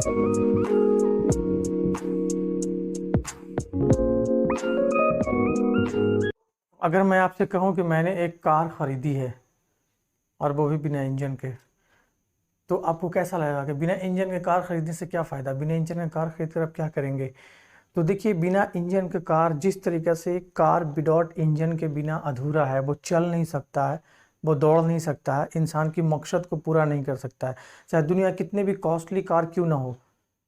अगर मैं आपसे कहूं कि मैंने एक कार खरीदी है और वो भी बिना इंजन के, तो आपको कैसा लगेगा कि बिना इंजन के कार खरीदने से क्या फ़ायदा, बिना इंजन के कार खरीद कर आप क्या करेंगे। तो देखिए, बिना इंजन के कार, जिस तरीके से कार विदाउट इंजन के बिना अधूरा है, वो चल नहीं सकता है, वो दौड़ नहीं सकता है, इंसान की मकसद को पूरा नहीं कर सकता है। चाहे दुनिया कितने भी कॉस्टली कार क्यों ना हो,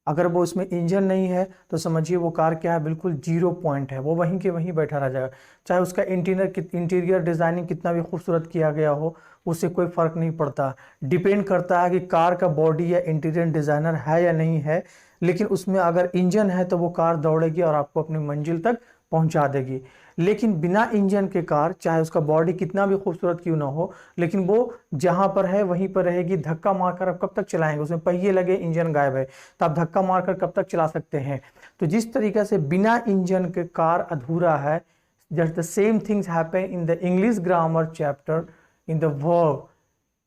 अगर वो उसमें इंजन नहीं है तो समझिए वो कार क्या है, बिल्कुल जीरो पॉइंट है, वो वहीं के वहीं बैठा रह जाएगा। चाहे उसका इंटीरियर डिज़ाइनिंग कितना भी खूबसूरत किया गया हो, उससे कोई फ़र्क नहीं पड़ता। डिपेंड करता है कि कार का बॉडी या इंटीरियर डिज़ाइनर है या नहीं है, लेकिन उसमें अगर इंजन है तो वो कार दौड़ेगी और आपको अपनी मंजिल तक पहुंचा देगी। लेकिन बिना इंजन के कार, चाहे उसका बॉडी कितना भी खूबसूरत क्यों ना हो, लेकिन वो जहां पर है वहीं पर रहेगी। धक्का मारकर आप कब तक चलाएंगे, उसमें पहिए लगे, इंजन गायब है, तो आप धक्का मारकर कब तक चला सकते हैं। तो जिस तरीके से बिना इंजन के कार अधूरा है, just the same things happen in the English grammar chapter in the verb.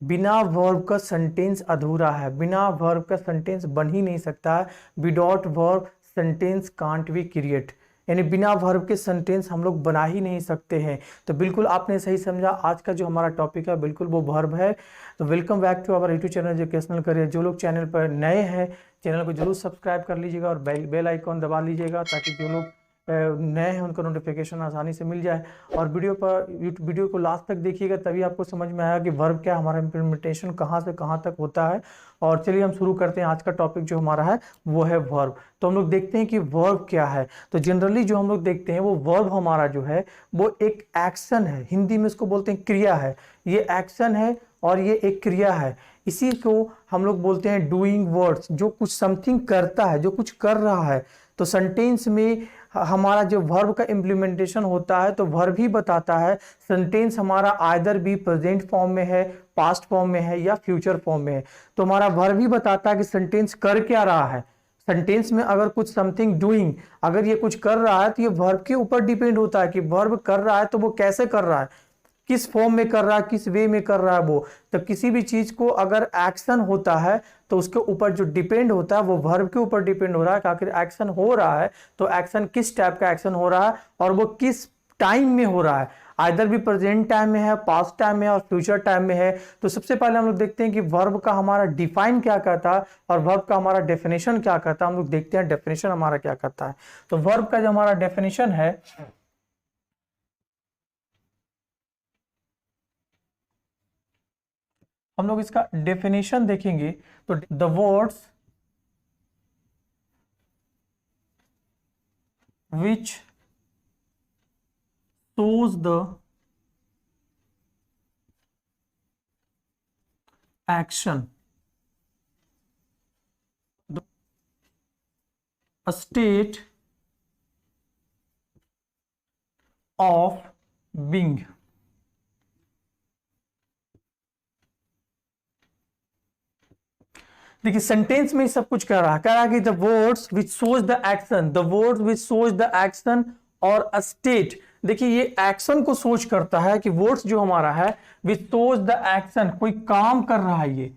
बिना वर्ब का सेंटेंस अधूरा है, बिना वर्ब का सेंटेंस बन ही नहीं सकता है। Without verb sentence can't be create, यानी बिना वर्ब के सेंटेंस हम लोग बना ही नहीं सकते हैं। तो बिल्कुल आपने सही समझा, आज का जो हमारा टॉपिक है बिल्कुल वो वर्ब है। तो welcome back to our YouTube channel educational career. जो लोग चैनल पर नए हैं, चैनल को जरूर सब्सक्राइब कर लीजिएगा और बेल आइकॉन दबा लीजिएगा, ताकि जो लोग नए हैं उनको नोटिफिकेशन आसानी से मिल जाए। और वीडियो को लास्ट तक देखिएगा, तभी आपको समझ में आएगा कि वर्ब क्या, हमारा इम्प्लीमेंटेशन कहाँ से कहाँ तक होता है। और चलिए हम शुरू करते हैं। आज का टॉपिक जो हमारा है वो है वर्ब। तो हम लोग देखते हैं कि वर्ब क्या है। तो जनरली जो हम लोग देखते हैं वो वर्ब हमारा जो है वो एक एक्शन है, हिंदी में इसको बोलते हैं क्रिया है। ये एक्शन है और ये एक क्रिया है। इसी को हम लोग बोलते हैं डूइंग वर्ड्स, जो कुछ समथिंग करता है, जो कुछ कर रहा है। तो सेंटेंस में हमारा जो वर्ब का इम्प्लीमेंटेशन होता है, तो वर्ब ही बताता है सेंटेंस हमारा आइदर भी प्रेजेंट फॉर्म में है, पास्ट फॉर्म में है या फ्यूचर फॉर्म में है। तो हमारा वर्ब ही बताता है कि सेंटेंस कर क्या रहा है। सेंटेंस में अगर कुछ समथिंग डूइंग, अगर ये कुछ कर रहा है तो ये वर्ब के ऊपर डिपेंड होता है कि वर्ब कर रहा है तो वो कैसे कर रहा है, किस फॉर्म में कर रहा है, किस वे में कर रहा है वो। तो किसी भी चीज को अगर एक्शन होता है तो उसके ऊपर जो डिपेंड होता है वो वर्ब के ऊपर डिपेंड हो रहा है कि आखिर एक्शन हो रहा है तो एक्शन किस टाइप का एक्शन हो रहा है और वो किस टाइम में हो रहा है। आइदर भी प्रेजेंट टाइम में है, पास्ट टाइम में है और फ्यूचर टाइम में है। तो सबसे पहले हम लोग देखते हैं कि वर्ब का हमारा डिफाइन क्या कहता है और वर्ब का हमारा डेफिनेशन क्या कहता है। हम लोग देखते हैं डेफिनेशन हमारा क्या कहता है। तो वर्ब का जो हमारा डेफिनेशन है, हम लोग इसका डेफिनेशन देखेंगे। तो the words which shows the action, a state of being। देखिए, सेंटेंस में सब कुछ कह रहा है कि the words which shows the action, the words which shows the action और अ स्टेट। देखिए, ये एक्शन को सोच करता है कि वर्ड्स जो हमारा है विच सोज द एक्शन, कोई काम कर रहा है ये,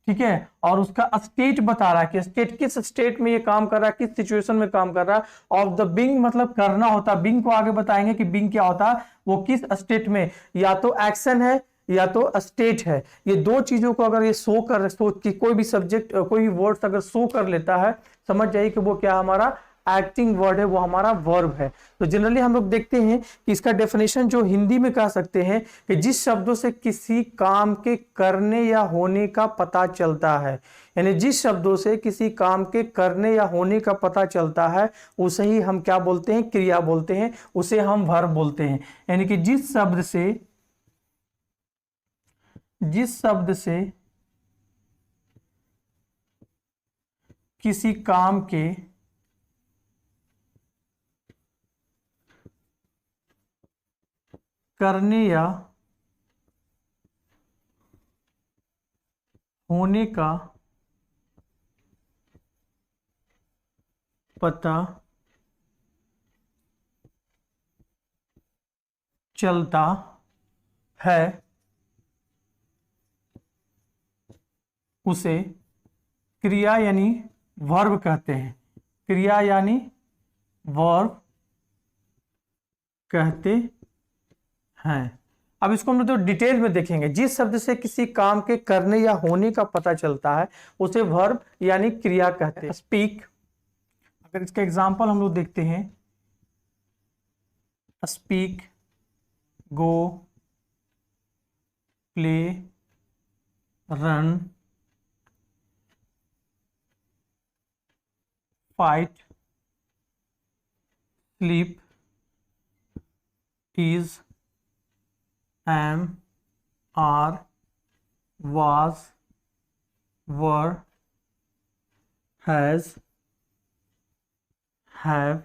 ठीक है, और उसका स्टेट बता रहा है कि स्टेट किस स्टेट में ये काम कर रहा है, किस सिचुएशन में काम कर रहा है। ऑफ द बीइंग मतलब करना होता है, बीइंग को आगे बताएंगे कि बीइंग क्या होता है, वो किस स्टेट में, या तो एक्शन है या तो स्टेट है। ये दो चीजों को अगर ये शो कि कोई भी सब्जेक्ट, कोई भी वर्ड अगर शो कर लेता है, समझ जाइए कि वो क्या हमारा एक्टिंग वर्ड है, वो हमारा वर्ब है। तो जनरली हम लोग देखते हैं कि इसका डेफिनेशन जो हिंदी में कह सकते हैं कि जिस शब्दों से किसी काम के करने या होने का पता चलता है, यानी जिस शब्दों से किसी काम के करने या होने का पता चलता है उसे ही हम क्या बोलते हैं, क्रिया बोलते हैं, उसे हम वर्ब बोलते हैं। यानी कि जिस शब्द से किसी काम के करने या होने का पता चलता है उसे क्रिया यानी वर्ब कहते हैं, क्रिया यानी वर्ब कहते हैं। अब इसको हम लोग तो डिटेल में देखेंगे। जिस शब्द से किसी काम के करने या होने का पता चलता है उसे वर्ब यानी क्रिया कहते हैं। स्पीक, अगर इसका एग्जांपल हम लोग देखते हैं, speak, go, play, run, fight, sleep, is, am, are, was, were, has, have,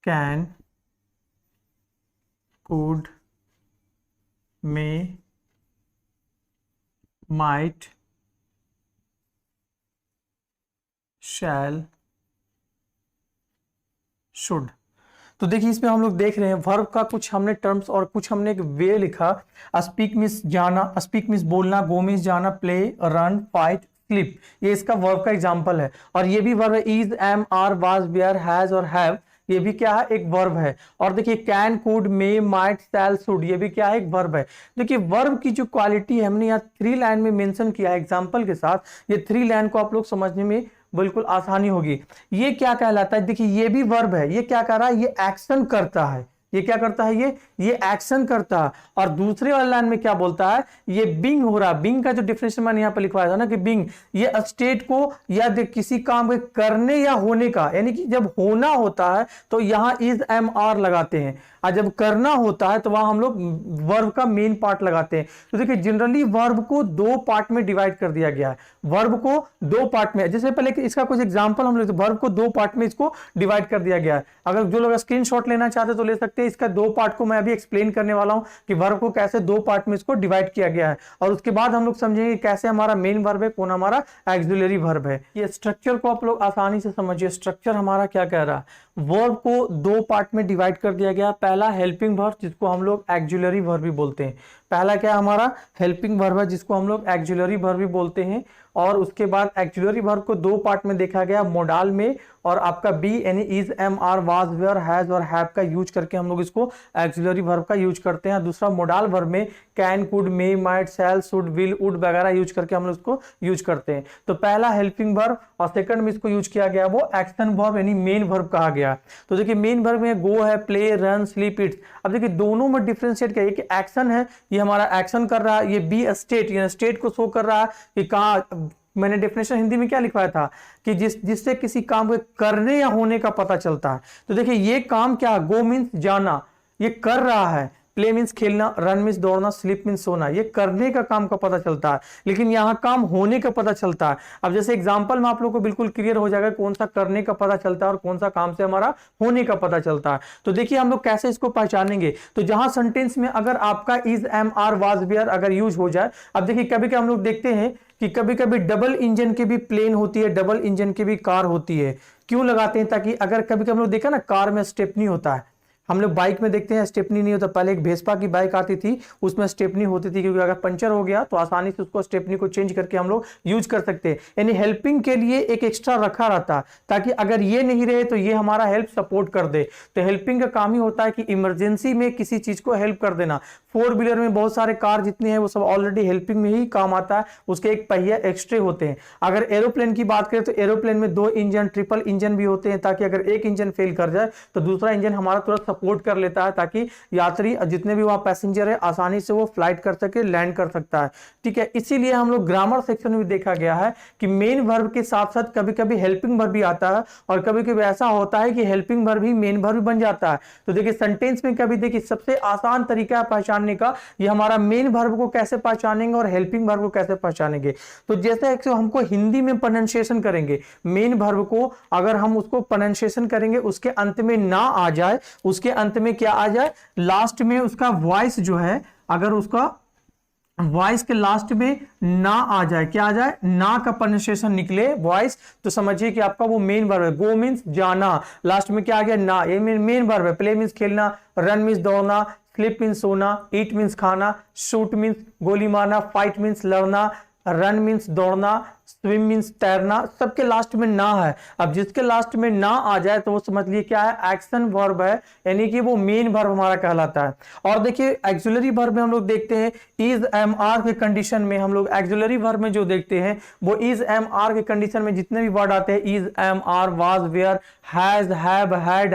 can, could, may, might, shall, should. तो देखिए इसमें हम लोग देख रहे हैं वर्ब का कुछ हमने टर्म्स और कुछ हमने एक वे लिखा। स्पीक मीन्स जाना, स्पीक मीन्स बोलना, गो मीन्स जाना, प्ले, रन, फाइट, स्लीप, ये इसका वर्ब का एग्जांपल है। और ये भी वर्ब है, is, am, are, was, were, has और हैव, ये भी क्या है, एक वर्ब है। और देखिए can, could, may, might, shall, should, ये भी क्या है, एक वर्ब है। देखिए वर्ब की जो क्वालिटी है हमने यहाँ 3 लाइन में मेंशन किया है एग्जांपल के साथ। ये 3 लाइन को आप लोग समझने में बिल्कुल आसानी होगी। ये क्या कहलाता है, देखिए ये भी वर्ब है। ये क्या कर रहा है, ये एक्शन करता है। ये क्या करता है, ये एक्शन करता है। और दूसरे वाले लाइन में क्या बोलता है, ये बिंग हो रहा है। बिंग का जो डिफिनेशन मैंने यहाँ पर लिखवाया था ना कि बिंग, ये स्टेट को या किसी काम के करने या होने का, यानी कि जब होना होता है तो यहाँ इज, एम, आर लगाते हैं, और जब करना होता है तो वहां हम लोग वर्ब का मेन पार्ट लगाते हैं। तो देखिए जनरली वर्ब को 2 पार्ट में डिवाइड कर दिया गया है। वर्ब को 2 पार्ट में, जैसे पहले इसका कुछ एग्जांपल हम लेते हैं, वर्ब को 2 पार्ट में इसको डिवाइड कर दिया गया है। अगर जो लोग स्क्रीनशॉट लेना चाहते तो ले सकते हैं। इसका 2 पार्ट को मैं अभी एक्सप्लेन करने वाला हूं कि वर्ब को कैसे 2 पार्ट में इसको डिवाइड किया गया है, और उसके बाद हम लोग समझेंगे कैसे हमारा मेन वर्ब है, कौन हमारा एक्सिलरी वर्ब है। ये स्ट्रक्चर को आप लोग आसानी से समझिए। स्ट्रक्चर हमारा क्या कह रहा है, वर्ब को 2 पार्ट में डिवाइड कर दिया गया। पहला हेल्पिंग वर्ब, जिसको हम लोग एक्सिलरी वर्ब भी बोलते हैं। पहला क्या हमारा हेल्पिंग वर्ब है, जिसको हम लोग एक्सिलरी वर्ब भी बोलते हैं। और उसके बाद एक्सिलरी वर्ब को 2 पार्ट में देखा गया, मोडाल में और आपका बी यानी is, am, are, was, were, has और हैव का यूज करके हम लोग इसको एक्सिलरी वर्ब का यूज करते हैं। दूसरा मोडाल वर्ब में can, could, may, might, shall, should, will, would वगैरह यूज करके हम लोग इसको यूज करते हैं। तो पहला हेल्पिंग वर्ब और सेकंड में इसको यूज किया गया वो एक्शन वर्ब यानी मेन वर्ब कहा गया। तो देखिए मेन वर्ब में गो है, प्ले, रन, स्लीप, ईट। अब देखिए दोनों में डिफरेंशिएट क्या है कि एक्शन है, ये हमारा एक्शन कर रहा है, ये बी स्टेट यानी स्टेट को शो कर रहा है कि कहाँ, मैंने डेफिनेशन हिंदी में क्या लिखवाया था कि जिससे किसी काम के करने या होने का पता चलता है। तो देखिए ये काम क्या, गो मीन्स जाना, ये कर रहा है, प्ले मीन्स खेलना, रन मीन्स दौड़ना, स्लीप मीन्स सोना, ये करने का काम का पता चलता है। लेकिन यहाँ काम होने का पता चलता है। अब जैसे एग्जांपल में आप लोगों को बिल्कुल क्लियर हो जाएगा कौन सा करने का पता चलता है और कौन सा काम से हमारा होने का पता चलता है। तो देखिए हम लोग कैसे इसको पहचानेंगे। तो जहां सेंटेंस में अगर आपका is, am, are, was, were अगर यूज हो जाए, अब देखिए कभी कभी हम लोग देखते हैं कि कभी कभी डबल इंजन की भी प्लेन होती है, डबल इंजन की भी कार होती है। क्यों लगाते हैं, ताकि अगर कभी कभी हम लोग देखा ना कार में स्टेपनी होता है, हम लोग बाइक में देखते हैं स्टेपनी नहीं होता। पहले एक वेस्पा की बाइक आती थी उसमें स्टेपनी होती थी, क्योंकि अगर पंचर हो गया तो आसानी से उसको स्टेपनी को चेंज करके हम लोग यूज कर सकते हैं। यानी हेल्पिंग के लिए एक एक्स्ट्रा रखा रहता है, ताकि अगर ये नहीं रहे तो ये हमारा हेल्प सपोर्ट कर दे। तो हेल्पिंग का काम ही होता है कि इमरजेंसी में किसी चीज को हेल्प कर देना। 4 व्हीलर में बहुत सारे कार जितने हैं वो सब ऑलरेडी हेल्पिंग में ही काम आता है, उसके एक पहिया एक्स्ट्रा होते हैं। अगर एरोप्लेन की बात करें तो एरोप्लेन में 2 इंजन, ट्रिपल इंजन भी होते हैं, ताकि अगर एक इंजन फेल कर जाए तो दूसरा इंजन हमारा तुरंत सपोर्ट कर लेता है, ताकि यात्री जितने भी वहां पैसेंजर है आसानी से वो फ्लाइट कर सके, लैंड कर सकता है। ठीक है, इसीलिए हम लोग ग्रामर सेक्शन में देखा गया है कि मेन वर्ब के साथ साथ कभी कभी हेल्पिंग वर्ब भी आता है, और कभी कभी ऐसा होता है कि हेल्पिंग वर्ब ही मेन वर्ब बन जाता है। तो देखिए सेंटेंस में कभी देखिए सबसे आसान तरीका है पहचानने का, ये हमारा मेन वर्ब को कैसे पहचानेंगे और हेल्पिंग वर्ब को कैसे पहचानेंगे। तो जैसे हमको हिंदी में प्रोनाउंसिएशन करेंगे, मेन वर्ब को अगर हम उसको प्रोनाउंसिएशन करेंगे उसके अंत में ना आ जाए, उसके अंत में क्या आ जाए, लास्ट में उसका वॉइस जो है, अगर उसका वॉइस के लास्ट में ना आ जाए, क्या आ जाए, ना का प्रोनाउंसिएशन निकले वॉइस, तो समझिए कि आपका वो मेन वर्ब है। गो मीन्स जाना, लास्ट में क्या आ गया, ना, ये मेन वर्ब है। प्ले मीन्स खेलना, रन मीन्स दौड़ना, स्लीप मीन्स सोना, ईट मीन्स खाना, शूट मीन्स गोली मारना, फाइट मीन्स लड़ना, रन मीन्स दौड़ना, स्विम मीन्स तैरना, सबके लास्ट में ना है। अब जिसके लास्ट में ना आ जाए तो वो समझ लिए क्या है, एक्शन वर्ब है, यानी कि वो मेन वर्ब हमारा कहलाता है। और देखिए एक्सिलरी वर्ब में हम लोग देखते हैं इज एम आर के कंडीशन में, हम लोग एक्सिलरी वर्ब में जो देखते हैं वो इज एम आर के कंडीशन में जितने भी वर्ड आते हैं, is am are, was, were, has, have, had,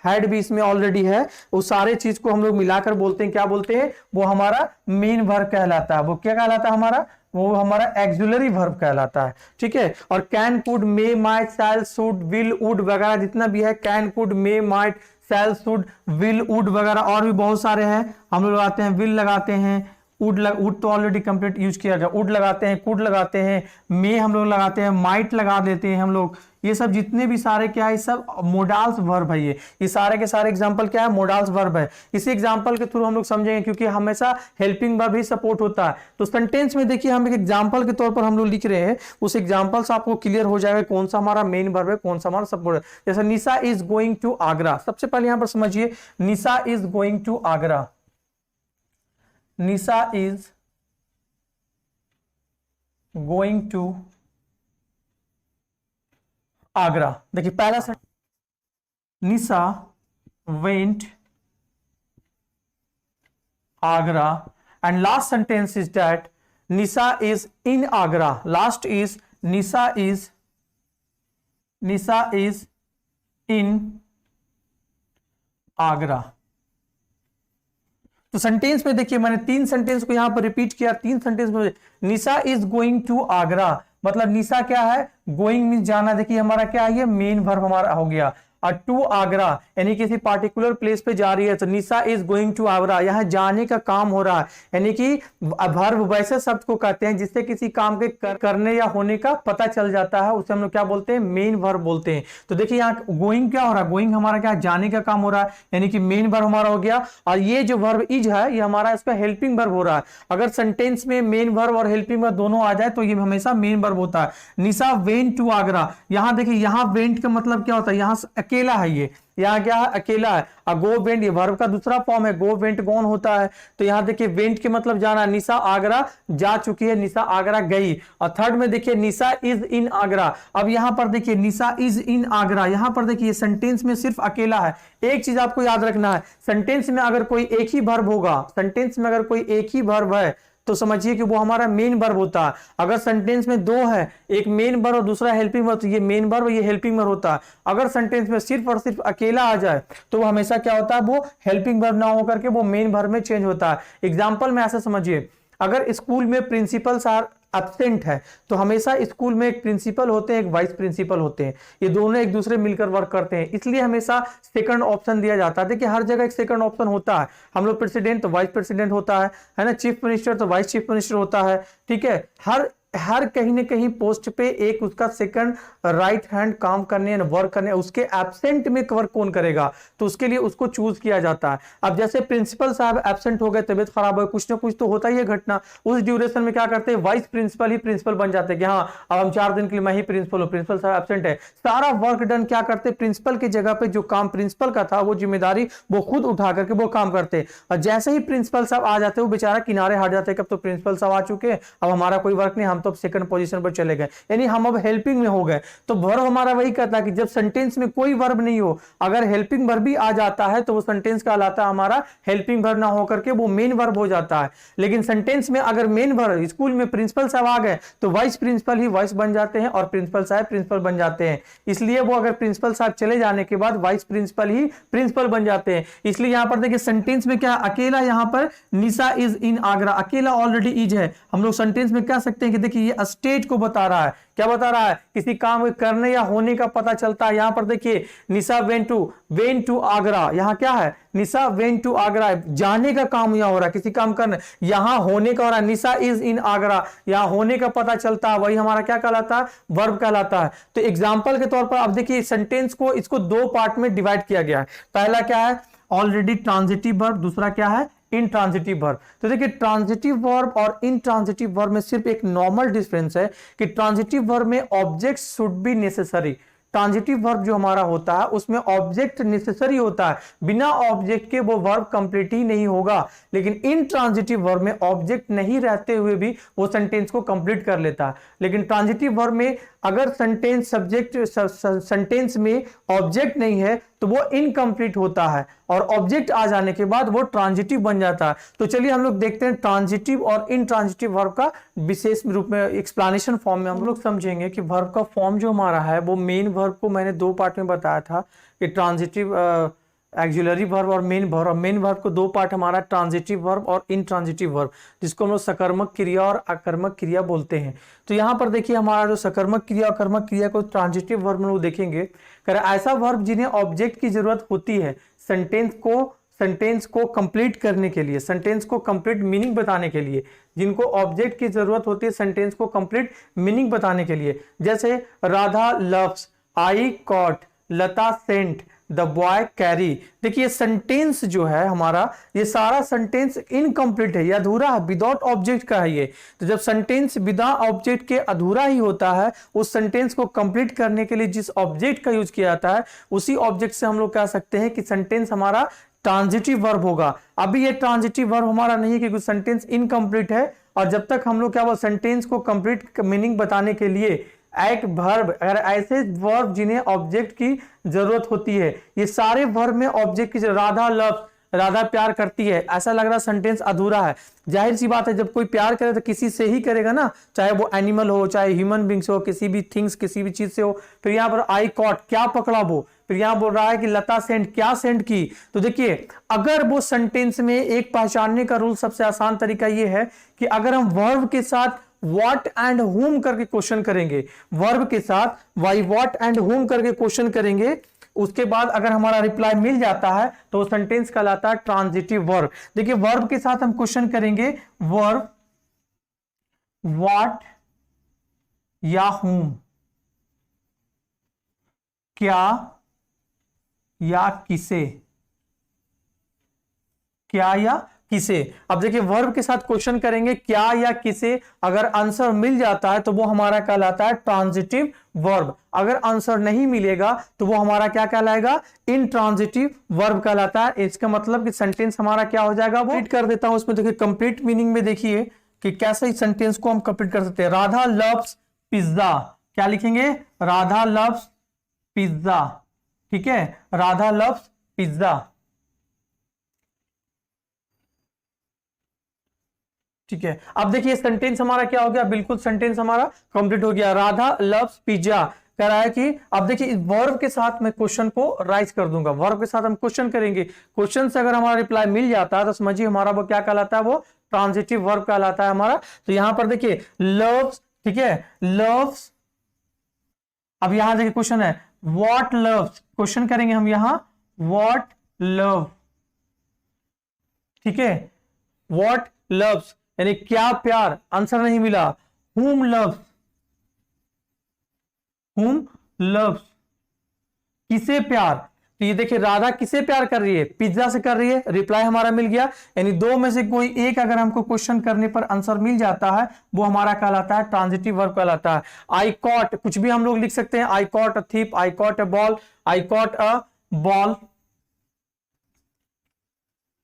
had भी इसमें ऑलरेडी है, उस सारे चीज को हम लोग मिलाकर बोलते हैं, क्या बोलते हैं, वो हमारा मेन वर्ब कहलाता है। वो क्या कहलाता है हमारा, वो हमारा एक्सिलरी वर्ब कहलाता है। ठीक है, और can, could, may, might, shall, should, will, would वगैरह जितना भी है, can, could, may, might, shall, should, will, would वगैरह और भी बहुत सारे हैं, हम लोग लगाते हैं, विल लगाते हैं, वुड तो ऑलरेडी कंप्लीट यूज किया गया, वुड लगाते हैं, कुड लगाते हैं, मे हम लोग लगाते हैं, माइट लगा देते हैं हम लोग। ये सब जितने भी सारे क्या है, सब मोडाल्स वर्ब है। ये सारे के सारे एग्जांपल क्या है, मोडाल्स वर्ब है। इसी एग्जांपल के थ्रू हम लोग समझेंगे, क्योंकि हमेशा हेल्पिंग वर्ब ही सपोर्ट होता है। तो सेंटेंस में देखिए हम एक एग्जांपल के तौर पर हम लोग लिख रहे हैं, उस एग्जांपल से आपको क्लियर हो जाएगा कौन सा हमारा मेन वर्ब है, कौन सा हमारा सपोर्ट है। जैसे Nisha is going to Agra, सबसे पहले यहां पर समझिए, Nisha is going to Agra, Nisha is going to Agra. देखिए पहला sentence, Nisha went Agra, and last sentence is that Nisha is in Agra. Last is Nisha is in Agra. तो सेंटेंस में देखिए मैंने 3 सेंटेंस को यहां पर रिपीट किया, 3 सेंटेंस में निशा इज गोइंग टू आगरा, मतलब निशा क्या है, गोइंग मीन जाना। देखिए हमारा क्या है, ये मेन वर्ब हमारा हो गया। और टू आगरा यानी किसी पार्टिकुलर प्लेस पे जा रही है, तो निशा इज गोइंग टू आगरा, यहां जाने का काम हो रहा है। यानी कि वर्ब वैसे शब्द को कहते हैं जिससे किसी काम के करने या होने का पता चल जाता है, उसे हम लोग क्या बोलते हैं, मेन वर्ब बोलते हैं। तो देखिए यहाँ गोइंग क्या हो रहा है, गोइंग हमारा क्या, जाने का काम हो रहा है, यानी कि मेन वर्ब हमारा हो गया। और ये जो वर्ब इज है, ये हमारा इसका हेल्पिंग वर्ब हो रहा है। अगर सेंटेंस में मेन वर्ब और हेल्पिंग वर्ब दोनों आ जाए तो ये हमेशा मेन वर्ब होता है। निशा वेंट टू आगरा, यहां देखिए, यहां वेंट का मतलब क्या होता है, यहां अकेला है, ये यहाँ क्या है, अकेला है। और गो वेंट ये वर्ब का दूसरा फॉर्म है, गो वेंट गॉन होता है। तो यहाँ देखिए वेंट के मतलब जाना, निशा आगरा जा चुकी है, निशा आगरा गई। और थर्ड में देखिए निशा इज इन आगरा। अब यहाँ पर देखिए निशा इज इन आगरा, यहाँ पर देखिए सेंटेंस में सिर्फ अकेला है। एक चीज आपको याद रखना है, सेंटेंस में अगर कोई एक ही वर्ब होगा, सेंटेंस में अगर कोई एक ही वर्ब है तो समझिए कि वो हमारा मेन वर्ब होता है। अगर सेंटेंस में 2 है, एक मेन वर्ब और दूसरा हेल्पिंग वर्ब, तो ये मेन वर्ब ये हेल्पिंग वर्ब होता है। अगर सेंटेंस में सिर्फ और सिर्फ अकेला आ जाए तो वो हमेशा क्या होता है, वो हेल्पिंग वर्ब ना होकर के वो मेन वर्ब में चेंज होता है। एग्जाम्पल में ऐसा समझिए, अगर स्कूल में प्रिंसिपल सार एब्सेंट है तो हमेशा स्कूल में एक प्रिंसिपल होते हैं, एक वाइस प्रिंसिपल होते हैं, ये दोनों एक दूसरे मिलकर वर्क करते हैं, इसलिए हमेशा सेकंड ऑप्शन दिया जाता है। देखिए हर जगह एक सेकंड ऑप्शन होता है, हम लोग प्रेसिडेंट तो वाइस प्रेसिडेंट होता है ना, चीफ मिनिस्टर तो वाइस चीफ मिनिस्टर होता है। ठीक है, हर कहीं ना कहीं पोस्ट पे एक उसका सेकंड राइट हैंड काम करने वर्क करने, उसके एब्सेंट में वर्क कौन करेगा, तो उसके लिए उसको चूज किया जाता है। अब जैसे प्रिंसिपल साहब एब्सेंट हो गए, तबियत खराब हो, कुछ ना कुछ तो होता ही है घटना, उस ड्यूरेशन में क्या करते हैं, वाइस प्रिंसिपल ही प्रिंसिपल बन जाते हैं कि हाँ अब हम 4 दिन के लिए मैं ही प्रिंसिपल हूं, प्रिंसिपल साहब एब्सेंट है, सारा वर्क डन क्या करते, प्रिंसिपल की जगह पे जो काम प्रिंसिपल का था वो जिम्मेदारी वो खुद उठा करके वो काम करते। और जैसे ही प्रिंसिपल साहब आ जाते वो बेचारा किनारे हट जाते, कब तो प्रिंसिपल साहब आ चुके, अब हमारा कोई वर्क नहीं, हम तो सेकंड पोजीशन पर चले गए, यानी हम अब हेल्पिंग में हो गए। तो वर्ब हमारा वही कहता है कि जब सेंटेंस में कोई वर्ब नहीं हो, अगर हेल्पिंग वर्ब भी आ जाता है तो वो सेंटेंस कहलाता है हमारा हेल्पिंग वर्ब ना होकर के वो मेन वर्ब हो जाता है। लेकिन सेंटेंस में अगर मेन वर्ब, स्कूल में प्रिंसिपल साहब आ गए तो वाइस प्रिंसिपल ही वाइस बन जाते हैं और प्रिंसिपल साहब प्रिंसिपल बन जाते हैं। इसलिए वो अगर प्रिंसिपल साहब चले जाने के बाद वाइस प्रिंसिपल ही प्रिंसिपल बन जाते हैं। इसलिए यहां पर देखिए सेंटेंस में क्या अकेला, यहां पर निशा इज इन आगरा, अकेला ऑलरेडी इज है। हम लोग सेंटेंस में कह सकते हैं कि देखिए ये स्टेट को बता रहा है, क्या बता रहा है, किसी काम करने या होने का पता चलता है। यहां पर देखिए निशा वेंट टू आगरा, यहां क्या है, निशा वेंट टू आगरा, जाने का काम यहां हो रहा है, किसी काम करने, यहां होने का हो रहा है, निशा इज इन आगरा, यहां होने का पता चलता है, वही हमारा क्या कहलाता है, वर्ब कहलाता है। तो एग्जांपल के तौर पर अब देखिए सेंटेंस को इसको 2 पार्ट में डिवाइड किया गया है। पहला क्या है, ऑलरेडी ट्रांजिटिव वर्ब, दूसरा क्या है, इंट्रांजिटिव वर्ब। तो देखिए ट्रांजिटिव वर्ब और इंट्रांजिटिव वर्ब में सिर्फ एक नॉर्मल डिफरेंस है कि ट्रांजिटिव वर्ब में object should be necessary, transitive verb जो हमारा होता है उसमें ऑब्जेक्ट नेसेसरी होता है, बिना ऑब्जेक्ट के वो वर्ब कंप्लीट ही नहीं होगा। लेकिन इन ट्रांजिटिव वर्ब में ऑब्जेक्ट नहीं रहते हुए भी वो सेंटेंस को कंप्लीट कर लेता है। लेकिन ट्रांजिटिव वर्ब में अगर सेंटेंस में ऑब्जेक्ट नहीं है तो वो इनकम्प्लीट होता है, और ऑब्जेक्ट आ जाने के बाद वो ट्रांजिटिव बन जाता है। तो चलिए हम लोग देखते हैं ट्रांजिटिव और इनट्रांजिटिव वर्ब का विशेष रूप में एक्सप्लेनेशन फॉर्म में हम लोग समझेंगे कि वर्ब का फॉर्म जो हमारा है वो मेन वर्ब को मैंने 2 पार्ट में बताया था कि ट्रांजिटिव एक्सिलरी वर्ब और मेन वर्ब। और मेन वर्ब को 2 पार्ट हमारा ट्रांजिटिव वर्ब और इनट्रांजिटिव वर्ब, जिसको हम लोग सकर्मक क्रिया और अकर्मक क्रिया बोलते हैं। तो यहाँ पर देखिए हमारा जो सकर्मक क्रिया और कर्मक क्रिया को ट्रांजिटिव वर्ब में लोग देखेंगे, कर ऐसा वर्ब जिन्हें ऑब्जेक्ट की जरूरत होती है सेंटेंस को कंप्लीट करने के लिए, सेंटेंस को कंप्लीट मीनिंग बताने के लिए, जिनको ऑब्जेक्ट की जरूरत होती है सेंटेंस को कंप्लीट मीनिंग बताने के लिए। जैसे Radha loves, I caught, Lata sent, the boy carry. देखिए सेंटेंस जो है हमारा, ये सारा सेंटेंस इनकम्प्लीट है, ये अधूरा है, विदाउट ऑब्जेक्ट का है ये। तो जब सेंटेंस बिना ऑब्जेक्ट के अधूरा ही होता है, उस सेंटेंस को कंप्लीट करने के लिए जिस ऑब्जेक्ट का यूज किया जाता है उसी ऑब्जेक्ट से हम लोग कह सकते हैं कि सेंटेंस हमारा ट्रांजिटिव वर्ब होगा। अभी ये ट्रांजिटिव वर्ब हमारा नहीं है क्योंकि सेंटेंस इनकम्प्लीट है, और जब तक हम लोग क्या वो सेंटेंस को कंप्लीट मीनिंग बताने के लिए एक वर्ब, अगर ऐसे वर्ब जिन्हें ऑब्जेक्ट की जरूरत होती है, ये सारे वर्ब में ऑब्जेक्ट की, राधा लव्स, राधा प्यार करती है, ऐसा लग रहा सेंटेंस अधूरा है। जाहिर सी बात है जब कोई प्यार करे तो किसी से ही करेगा ना, चाहे वो एनिमल हो, चाहे ह्यूमन बींग्स हो, किसी भी थिंग्स, किसी भी चीज से हो। फिर यहाँ पर आई कॉट, क्या पकड़ा वो। फिर यहाँ बोल रहा है कि लता सेंड, क्या सेंड की। तो देखिए अगर वो सेंटेंस में एक पहचानने का रूल, सबसे आसान तरीका ये है कि अगर हम वर्ब के साथ व्हाट एंड हुम करके क्वेश्चन करेंगे, वर्ब के साथ वाई व्हाट एंड हुम करके क्वेश्चन करेंगे, उसके बाद अगर हमारा रिप्लाई मिल जाता है तो सेंटेंस कहलाता है ट्रांजिटिव वर्ब। देखिए वर्ब के साथ हम क्वेश्चन करेंगे वर्ब व्हाट या हुम, क्या या किसे, क्या या किसे। अब देखिए वर्ब के साथ क्वेश्चन करेंगे क्या या किसे, अगर आंसर मिल जाता है तो वो हमारा कहलाता है ट्रांजिटिव वर्ब। अगर आंसर नहीं मिलेगा तो वो हमारा क्या कहलाएगा, इनट्रांजिटिव वर्ब कहलाता है। इसका मतलब कि सेंटेंस हमारा क्या हो जाएगा, वो कंप्लीट कर देता हूं उसमें। देखिए कंप्लीट मीनिंग में देखिए कि कैसे इस सेंटेंस को हम कंप्लीट कर सकते हैं। राधा लव्स पिज्जा, क्या लिखेंगे, राधा लव्स पिज्जा, ठीक है, राधा लव्स पिज्जा, ठीक है। अब देखिए सेंटेंस हमारा क्या हो गया, बिल्कुल सेंटेंस हमारा कंप्लीट हो गया। राधा लव्स पिज्जा कह रहा है कि अब देखिए इस वर्ब के साथ मैं क्वेश्चन को राइज कर दूंगा, वर्ब के साथ हम क्वेश्चन करेंगे, क्वेश्चन से अगर हमारा रिप्लाई मिल जाता है तो समझिए हमारा वो क्या कहलाता है, वो ट्रांजिटिव वर्ब कहलाता है हमारा। तो यहां पर देखिए लव्स, ठीक है, लव्स। अब यहां देखिए क्वेश्चन है व्हाट लव्स, क्वेश्चन करेंगे हम यहां व्हाट लव, ठीक है, व्हाट लव्स यानी क्या प्यार, आंसर नहीं मिला। whom loves, whom loves, किसे प्यार। तो ये देखिए राधा किसे प्यार कर रही है, पिज्जा से कर रही है, रिप्लाई हमारा मिल गया। यानी दो में से कोई एक अगर हमको क्वेश्चन करने पर आंसर मिल जाता है वो हमारा कहलाता है ट्रांजिटिव वर्ब कहलाता है। आई कॉट, कुछ भी हम लोग लिख सकते हैं, I caught a tip, I caught a ball, I caught a ball,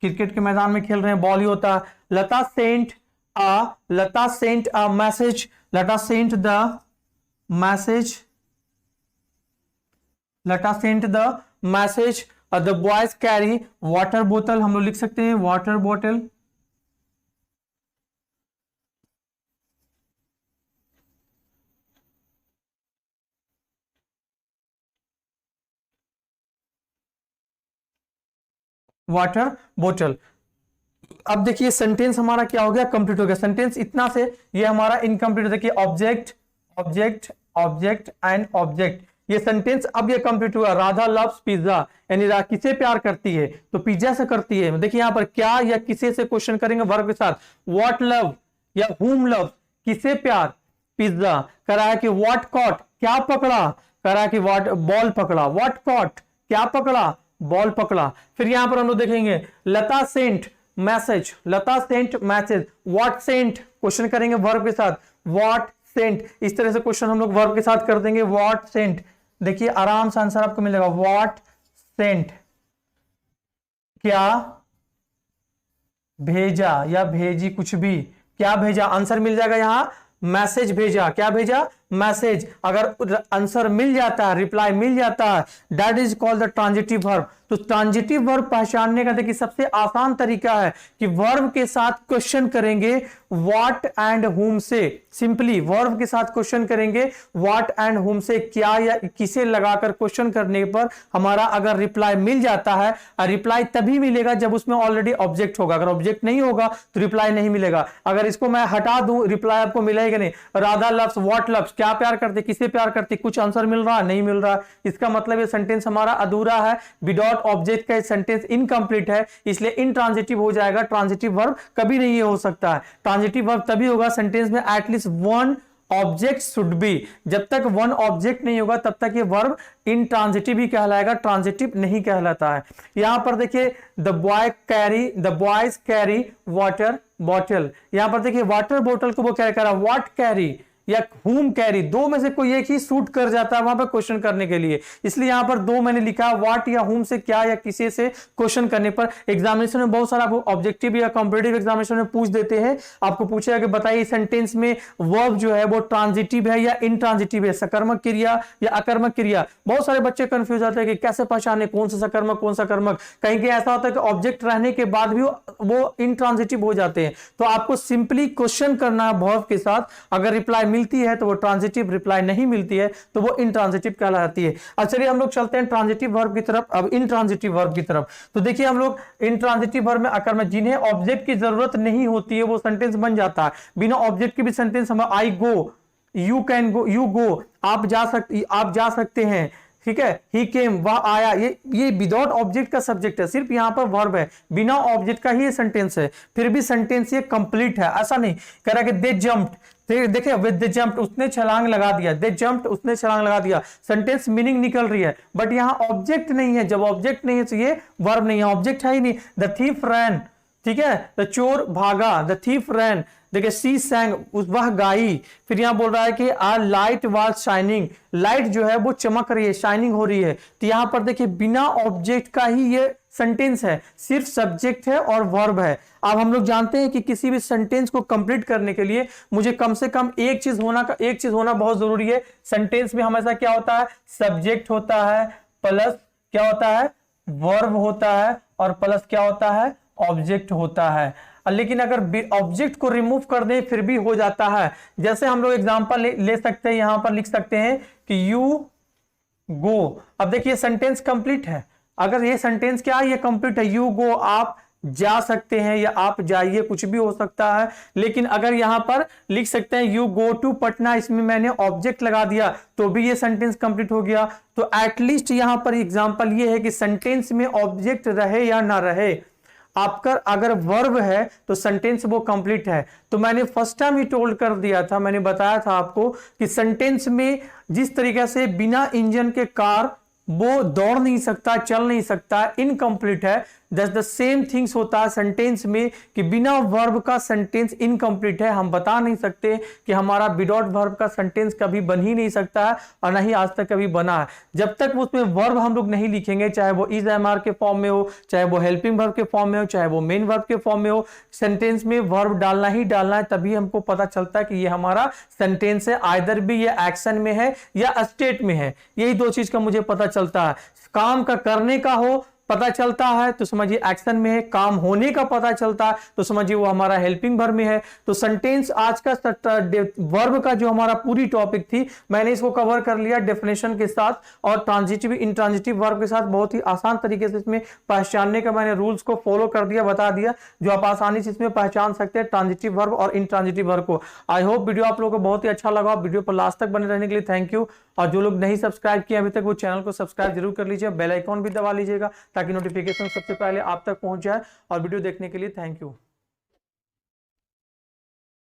cricket के मैदान में खेल रहे हैं, बॉल ही होता है। लता Saint a message, Lata sent the message, Lata sent the message, the boys carry water bottle, हम लोग लिख सकते हैं water bottle, वाटर बोतल। अब देखिए सेंटेंस हमारा क्या हो गया, कंप्लीट हो गया। सेंटेंस इतना से ये हमारा इनकम्प्लीट, देखिए object object object and object, ये सेंटेंस अब ये कंप्लीट हुआ। राधा लव्स पिज्जा, यानी किसे प्यार करती है, तो पिज्जा से करती है। देखिए यहां पर क्या या किसे से क्वेश्चन करेंगे वर्ब के साथ, व्हाट लव या हुम लव, किसे प्यार, पिज्जा। कह रहा है कि व्हाट कॉट, क्या पकड़ा, कह रहा है कि व्हाट बॉल पकड़ा, व्हाट कॉट, क्या पकड़ा, बॉल पकड़ा। फिर यहां पर हम लोग देखेंगे Lata sent message, Lata sent message, what sent question करेंगे वर्ब के साथ, व्हाट सेंट। इस तरह से क्वेश्चन हम लोग वर्ब के साथ कर देंगे, व्हाट सेंट, देखिए आराम से आंसर आपको मिलेगा, व्हाट सेंट, क्या भेजा या भेजी, कुछ भी, क्या भेजा, आंसर मिल जाएगा यहां, मैसेज भेजा, क्या भेजा, मैसेज। अगर आंसर मिल जाता है, रिप्लाई मिल जाता है, that is called the transitive verb. तो ट्रांजिटिव वर्ब पहचानने का देखिए सबसे आसान तरीका है कि वर्ब के साथ क्वेश्चन करेंगे व्हाट एंड हुम से, सिंपली वर्ब के साथ क्वेश्चन करेंगे व्हाट एंड हुम से, क्या या किसे लगाकर क्वेश्चन करने पर हमारा अगर रिप्लाई मिल जाता है, रिप्लाई तभी मिलेगा जब उसमें ऑलरेडी ऑब्जेक्ट होगा। अगर ऑब्जेक्ट नहीं होगा तो रिप्लाई नहीं मिलेगा। अगर इसको मैं हटा दूं, रिप्लाई आपको मिलेगा नहीं। राधा लव्स, व्हाट लव्स, क्या प्यार करते, किसे प्यार करते, कुछ आंसर मिल रहा, नहीं मिल रहा, इसका मतलब ये सेंटेंस हमारा अधूरा है, विदाउट ऑब्जेक्ट का सेंटेंस इनकंप्लीट है, इसलिए इनट्रांजिटिव हो जाएगा। ट्रांजिटिव वर्ब कभी नहीं ये हो सकता है। ट्रांजिटिव वर्ब तभी होगा सेंटेंस में at least one object should be. जब तक वन ऑब्जेक्ट नहीं होगा तब तक ये वर्ब इनट्रांजिटिव ही कहलाएगा, ट्रांजिटिव नहीं कहलाता है। यहां पर देखिए the boys carry water bottle, यहां पर देखिए वाटर बॉटल को वो क्या कह रहा है, व्हाट कैरी या हुम कैरी, दो में से कोई एक ही सूट कर जाता है वहां पर क्वेश्चन करने के लिए, इसलिए यहां पर दो मैंने लिखा, व्हाट या हुम से, क्या या किसी से क्वेश्चन करने पर। एग्जामिनेशन में बहुत सारा ऑब्जेक्टिव या कॉम्पिटिटिव एग्जामिनेशन में पूछ देते हैं, आपको पूछेगा कि बताइए सेंटेंस में वर्ब जो है वो ट्रांजिटिव है या इनट्रांजिटिव है, सकर्मक क्रिया या अकर्मक क्रिया। बहुत सारे बच्चे कंफ्यूज होते हैं कि कैसे पहचाने कौन सा सकर्मक कौन सा कर्मक। कहीं कहीं ऐसा होता है कि ऑब्जेक्ट रहने के बाद भी वो इनट्रांजिटिव हो जाते हैं, तो आपको सिंपली क्वेश्चन करना है वर्ब के साथ, अगर रिप्लाई मिलती है तो वो ट्रांजिटिव, रिप्लाई नहीं मिलती है तो वो इनट्रांजिटिव कहलाती है। अब चलिए हम लोग चलते हैं ट्रांजिटिव वर्ब की तरफ, अब इनट्रांजिटिव वर्ब की तरफ। तो देखिए हम लोग इनट्रांजिटिव वर्ब में अकर्मक, जिन्हें ऑब्जेक्ट की जरूरत नहीं होती है वो सेंटेंस बन जाता है। बिना ऑब्जेक्ट के भी सेंटेंस हम, I go, you can go, you go, आप जा सकते हैं, ठीक है, ही केम, वह आया, ये विदाउट ऑब्जेक्ट का सब्जेक्ट है, सिर्फ यहां पर वर्ब है, बिना ऑब्जेक्ट का ही ये सेंटेंस है, फिर भी सेंटेंस ये कंप्लीट है। ऐसा नहीं कह रहा कि दे जंप्ड, देखिए विद द जंप्ड, उसने छलांग लगा दिया, दे जंप्ड, उसने छलांग लगा दिया, सेंटेंस मीनिंग निकल रही है, बट यहां ऑब्जेक्ट नहीं है। जब ऑब्जेक्ट नहीं है तो ये वर्ब नहीं है, ऑब्जेक्ट है ही नहीं। द थीफ रैन, ठीक है, द चोर भागा, द थीफ रैन, देखिए सी सैंग, वह गाई। फिर यहां बोल रहा है कि आ लाइट वाज शाइनिंग, लाइट जो है वो चमक रही है, शाइनिंग हो रही है। तो यहां पर देखिए बिना ऑब्जेक्ट का ही ये सेंटेंस है, सिर्फ सब्जेक्ट है और वर्ब है। अब हम लोग जानते हैं कि किसी भी सेंटेंस को कंप्लीट करने के लिए मुझे कम से कम एक चीज होना बहुत जरूरी है। सेंटेंस में हमेशा क्या होता है, सब्जेक्ट होता है, प्लस क्या होता है, वर्ब होता है, और प्लस क्या होता है, ऑब्जेक्ट होता है। लेकिन अगर ऑब्जेक्ट को रिमूव कर दे फिर भी हो जाता है। जैसे हम लोग एग्जांपल ले सकते हैं, यहां पर लिख सकते हैं कि यू गो। अब देखिए सेंटेंस कंप्लीट है, अगर ये सेंटेंस क्या है, ये कंप्लीट है, यू गो, आप जा सकते हैं या आप जाइए, कुछ भी हो सकता है। लेकिन अगर यहां पर लिख सकते हैं यू गो टू पटना, इसमें मैंने ऑब्जेक्ट लगा दिया तो भी ये सेंटेंस कंप्लीट हो गया। तो एटलीस्ट यहां पर एग्जांपल ये है कि सेंटेंस में ऑब्जेक्ट रहे या ना रहे, आपका अगर वर्ब है तो सेंटेंस वो कंप्लीट है। तो मैंने फर्स्ट टाइम ही टोल्ड कर दिया था, मैंने बताया था आपको कि सेंटेंस में जिस तरीके से बिना इंजन के कार वो दौड़ नहीं सकता, चल नहीं सकता, इनकम्प्लीट है, द सेम थिंग्स होता है सेंटेंस में कि बिना वर्ब का सेंटेंस इनकम्प्लीट है। हम बता नहीं सकते कि हमारा विदाउट वर्ब का सेंटेंस कभी बन ही नहीं सकता है और नहीं आज तक कभी बना है। जब तक उसमें वर्ब हम लोग नहीं लिखेंगे, चाहे वो इज एम आर के फॉर्म में हो, चाहे वो हेल्पिंग वर्ब के फॉर्म में हो, चाहे वो मेन वर्ब के फॉर्म में हो, सेंटेंस में वर्ब डालना ही डालना है, तभी हमको पता चलता है कि ये हमारा सेंटेंस है, आइदर भी ये एक्शन में है या स्टेट में है। यही दो चीज का मुझे पता चलता है। काम का करने का हो पता चलता है तो समझिए एक्शन में है, काम होने का पता चलता है तो समझिए वो हमारा हेल्पिंग वर्ब में है। तो सेंटेंस आज का वर्ब का जो हमारा पूरी टॉपिक थी, मैंने इसको कवर कर लिया डेफिनेशन के साथ और ट्रांजिटिव इनट्रांजिटिव वर्ब के साथ। बहुत ही आसान तरीके से इसमें पहचानने का मैंने रूल्स को फॉलो कर दिया, बता दिया, जो आप आसानी से इसमें पहचान सकते हैं ट्रांजिटिव वर्ब और इनट्रांजिटिव वर्ब को। आई होप वीडियो आप लोगों को बहुत ही अच्छा लगा। वीडियो पर लास्ट तक बने रहने के लिए थैंक यू। और जो लोग नहीं सब्सक्राइब किए अभी तक वो चैनल को सब्सक्राइब जरूर कर लीजिए, बेल आइकॉन भी दबा लीजिएगा ताकि नोटिफिकेशन सबसे पहले आप तक पहुंच जाए। और वीडियो देखने के लिए थैंक यू।